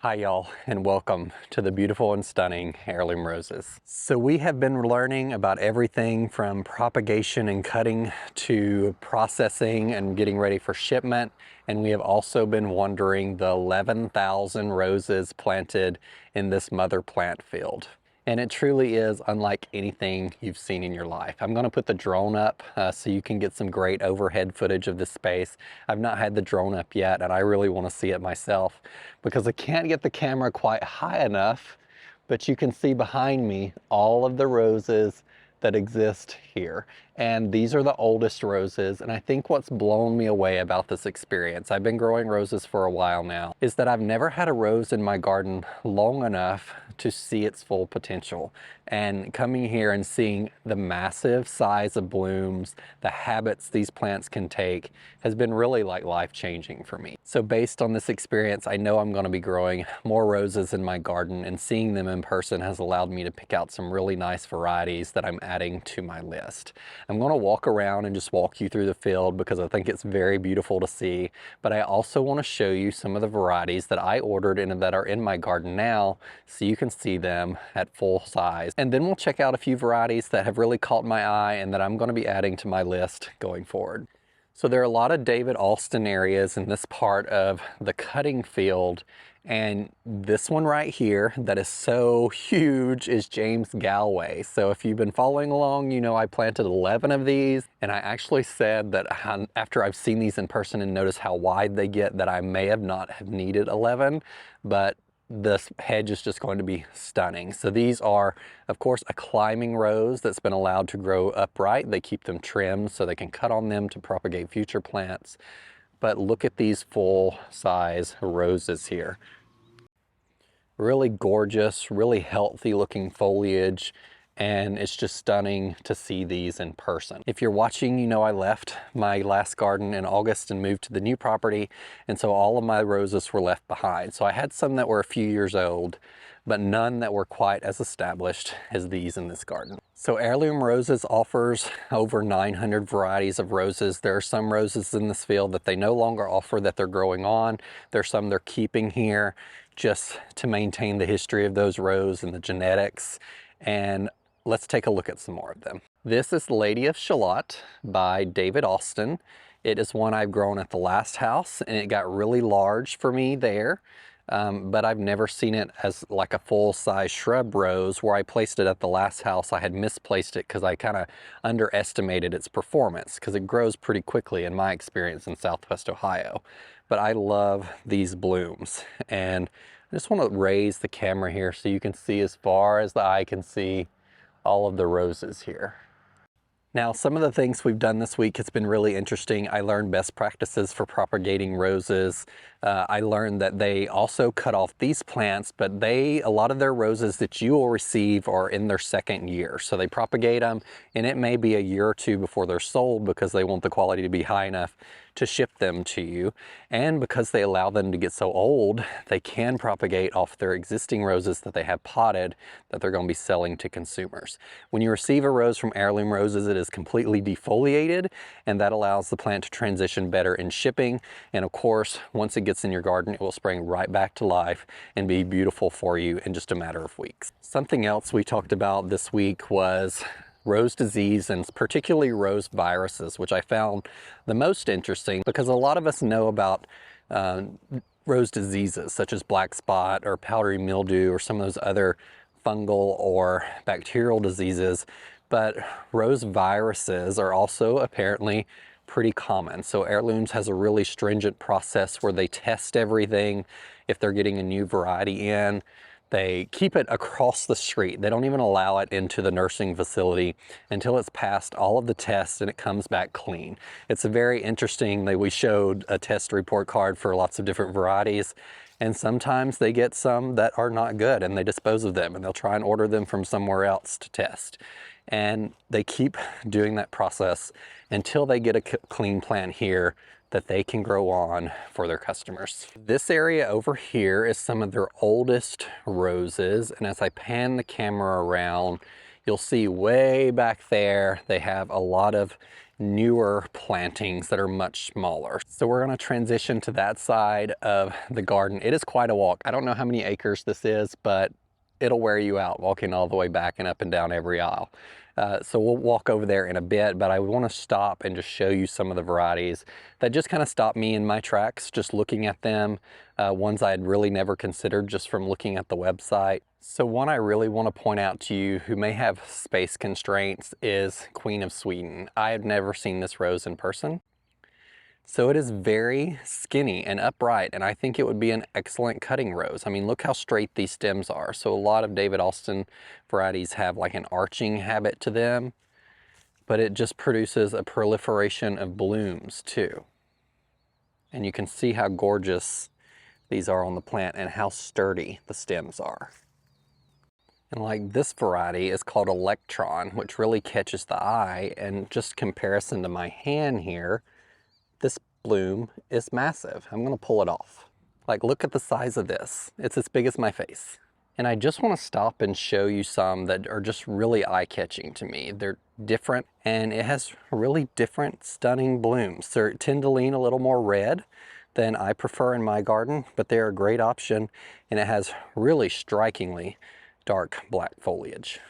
Hi y'all, and welcome to the beautiful and stunning heirloom roses. So we have been learning about everything from propagation and cutting to processing and getting ready for shipment. And we have also been wondering the 11,000 roses planted in this mother plant field. And it truly is unlike anything you've seen in your life. I'm going to put the drone up so you can get some great overhead footage of this space. I've not had the drone up yet, and I really want to see it myself because I can't get the camera quite high enough, but you can see behind me all of the roses that exist here. And these are the oldest roses, and I think what's blown me away about this experience, I've been growing roses for a while now, is that I've never had a rose in my garden long enough to see its full potential. And coming here and seeing the massive size of blooms, the habits these plants can take, has been really like life-changing for me. So based on this experience, I know I'm going to be growing more roses in my garden, and seeing them in person has allowed me to pick out some really nice varieties that I'm adding to my list. I'm going to walk around and just walk you through the field because I think it's very beautiful to see, but I also want to show you some of the varieties that I ordered and that are in my garden now so you can see them at full size. And then we'll check out a few varieties that have really caught my eye and that I'm going to be adding to my list going forward. So there are a lot of David Alston areas in this part of the cutting field, and this one right here that is so huge is James Galway. So if you've been following along, you know I planted 11 of these, and I actually said that after I've seen these in person and noticed how wide they get that I may have not have needed 11, but this hedge is just going to be stunning. So these are, of course, a climbing rose that's been allowed to grow upright. They keep them trimmed so they can cut on them to propagate future plants. But look at these full-size roses here. Really gorgeous, really healthy looking foliage, and it's just stunning to see these in person. If you're watching, you know I left my last garden in August and moved to the new property, and so all of my roses were left behind. So I had some that were a few years old, but none that were quite as established as these in this garden. So Heirloom Roses offers over 900 varieties of roses. There are some roses in this field that they no longer offer that they're growing on. There's some they're keeping here just to maintain the history of those roses and the genetics. And let's take a look at some more of them. This is Lady of Shalott by David Alston. It is one I've grown at the last house, and it got really large for me there. But I've never seen it as like a full-size shrub rose. Where I placed it at the last house, I had misplaced it because I kind of underestimated its performance, because it grows pretty quickly in my experience in Southwest Ohio. But I love these blooms, and I just want to raise the camera here so you can see as far as the eye can see all of the roses here. Now, some of the things we've done this week, it's been really interesting. I learned best practices for propagating roses. I learned that they also cut off these plants, but a lot of their roses that you will receive are in their second year. So they propagate them, and it may be a year or two before they're sold because they want the quality to be high enough to ship them to you. And because they allow them to get so old, they can propagate off their existing roses that they have potted that they're going to be selling to consumers. When you receive a rose from Heirloom Roses, it is completely defoliated, and that allows the plant to transition better in shipping. And of course, once it gets in your garden, it will spring right back to life and be beautiful for you in just a matter of weeks. Something else we talked about this week was rose disease, and particularly rose viruses, which I found the most interesting because a lot of us know about rose diseases such as black spot or powdery mildew or some of those other fungal or bacterial diseases, but rose viruses are also apparently pretty common. So Heirlooms has a really stringent process where they test everything. If they're getting a new variety in, they keep it across the street. They don't even allow it into the nursing facility until it's passed all of the tests and it comes back clean. It's a very interesting that we showed a test report card for lots of different varieties, and sometimes they get some that are not good and they dispose of them and they'll try and order them from somewhere else to test. And they keep doing that process until they get a clean plant here that they can grow on for their customers. This area over here is some of their oldest roses, and as I pan the camera around, you'll see way back there they have a lot of newer plantings that are much smaller. So we're going to transition to that side of the garden. It is quite a walk. I don't know how many acres this is, but it'll wear you out walking all the way back and up and down every aisle. So we'll walk over there in a bit, but I want to stop and just show you some of the varieties that just kind of stopped me in my tracks, just looking at them. Ones I had really never considered just from looking at the website. So one I really want to point out to you who may have space constraints is Queen of Sweden. I have never seen this rose in person. So it is very skinny and upright, and I think it would be an excellent cutting rose. I mean, look how straight these stems are. So a lot of David Austin varieties have like an arching habit to them, but it just produces a proliferation of blooms too. And you can see how gorgeous these are on the plant and how sturdy the stems are. And like this variety is called Electron, which really catches the eye, and just comparison to my hand here, this bloom is massive. I'm gonna pull it off. Like, look at the size of this. It's as big as my face. And I just wanna stop and show you some that are just really eye-catching to me. They're different, and it has really different, stunning blooms. They tend to lean a little more red than I prefer in my garden, but they're a great option, and it has really strikingly dark black foliage.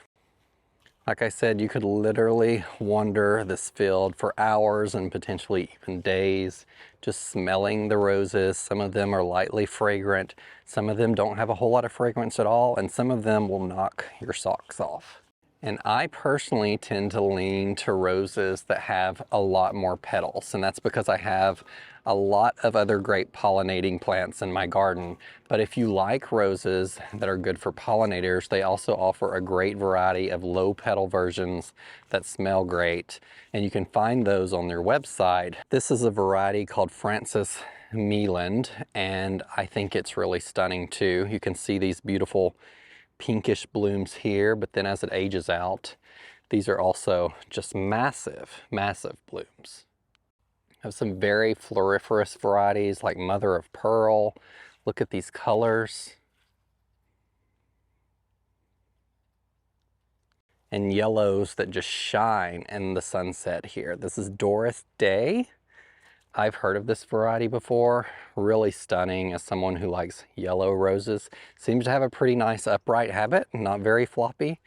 Like I said, you could literally wander this field for hours and potentially even days, just smelling the roses. Some of them are lightly fragrant. Some of them don't have a whole lot of fragrance at all, and some of them will knock your socks off. And I personally tend to lean to roses that have a lot more petals, and that's because I have a lot of other great pollinating plants in my garden. But if you like roses that are good for pollinators, they also offer a great variety of low petal versions that smell great, and you can find those on their website. This is a variety called Francis Meeland, and I think it's really stunning too. You can see these beautiful pinkish blooms here, but then as it ages out, these are also just massive, massive blooms. I have some very floriferous varieties like Mother of Pearl. Look at these colors. And yellows that just shine in the sunset here. This is Doris Day. I've heard of this variety before. Really stunning as someone who likes yellow roses. Seems to have a pretty nice upright habit, not very floppy,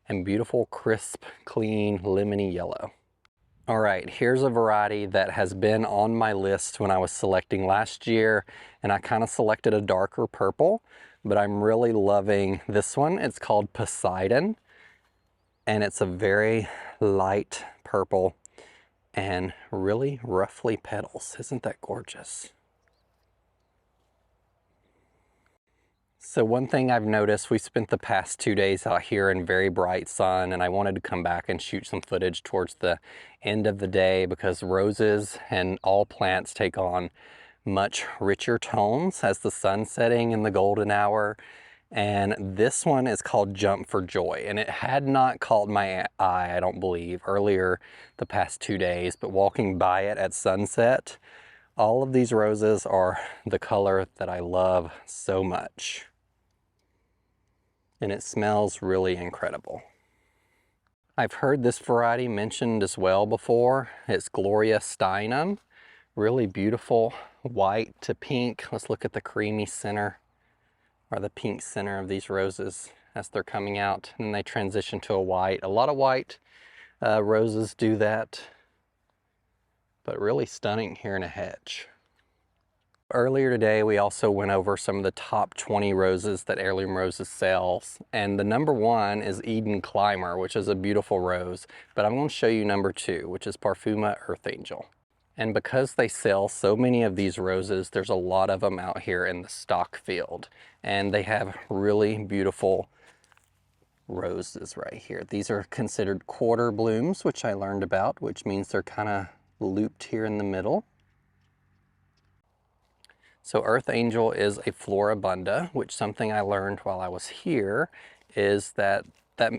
and beautiful, crisp, clean, lemony yellow. All right, here's a variety that has been on my list when I was selecting last year, and I kind of selected a darker purple, but I'm really loving this one. It's called Poseidon, and it's a very light purple and really roughly petals. Isn't that gorgeous? So one thing I've noticed, we spent the past 2 days out here in very bright sun, and I wanted to come back and shoot some footage towards the end of the day because roses and all plants take on much richer tones as the sun's setting in the golden hour. And this one is called Jump for Joy, and it had not caught my eye, I don't believe, earlier the past 2 days, but walking by it at sunset, all of these roses are the color that I love so much. And it smells really incredible. I've heard this variety mentioned as well before. It's Gloria Steinem, really beautiful white to pink. Let's look at the creamy center, or the pink center of these roses as they're coming out, and then they transition to a white. A lot of white roses do that, but really stunning here in a hedge. Earlier today, we also went over some of the top 20 roses that Heirloom Roses sells, and the number 1 is Eden Climber, which is a beautiful rose, but I'm going to show you number 2, which is Parfuma Earth Angel. And because they sell so many of these roses, there's a lot of them out here in the stock field. And they have really beautiful roses right here. These are considered quarter blooms, which I learned about, which means they're kind of looped here in the middle. So Earth Angel is a floribunda, which something I learned while I was here is that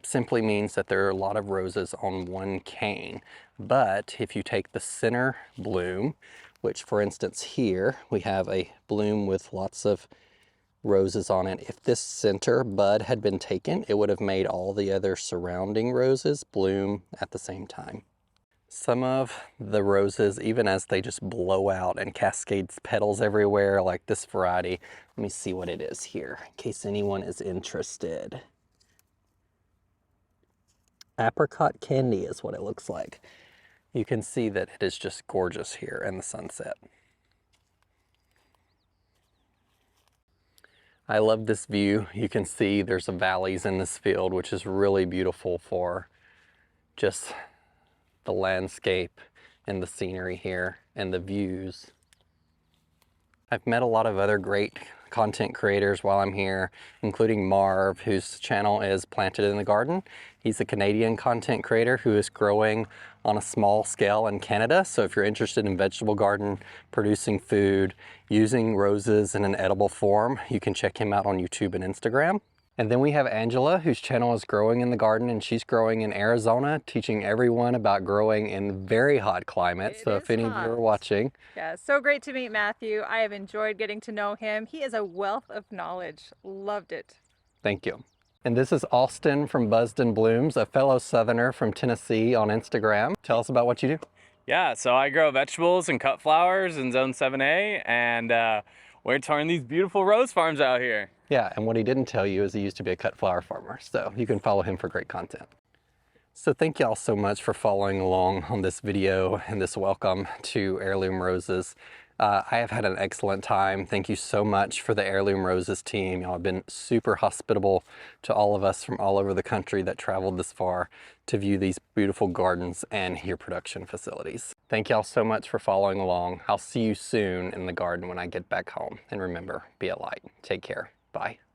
simply means that there are a lot of roses on one cane. But if you take the center bloom, which for instance here, we have a bloom with lots of roses on it. If this center bud had been taken, it would have made all the other surrounding roses bloom at the same time. Some of the roses, even as they just blow out and cascade petals everywhere, like this variety. Let me see what it is here, in case anyone is interested. Apricot candy is what it looks like. You can see that it is just gorgeous here in the sunset. I love this view. You can see there's some valleys in this field, which is really beautiful for just the landscape and the scenery here and the views. I've met a lot of other great content creators while I'm here, including Marv, whose channel is Planted in the Garden. He's a Canadian content creator who is growing on a small scale in Canada. So if you're interested in vegetable garden, producing food, using roses in an edible form, you can check him out on YouTube and Instagram. And then we have Angela, whose channel is Growing in the Garden, and she's growing in Arizona, teaching everyone about growing in very hot climates. So if any of you are watching. Yeah, so great to meet Matthew. I have enjoyed getting to know him. He is a wealth of knowledge. Loved it. Thank you. And this is Austin from Buzzed and Blooms, a fellow Southerner from Tennessee on Instagram. Tell us about what you do. Yeah, so I grow vegetables and cut flowers in Zone 7A, and we're touring these beautiful rose farms out here. Yeah, and what he didn't tell you is he used to be a cut flower farmer, so you can follow him for great content. So thank y'all so much for following along on this video and this welcome to Heirloom Roses. I have had an excellent time. Thank you so much for the Heirloom Roses team. Y'all have been super hospitable to all of us from all over the country that traveled this far to view these beautiful gardens and hear production facilities. Thank y'all so much for following along. I'll see you soon in the garden when I get back home. And remember, be a light. Take care. Bye.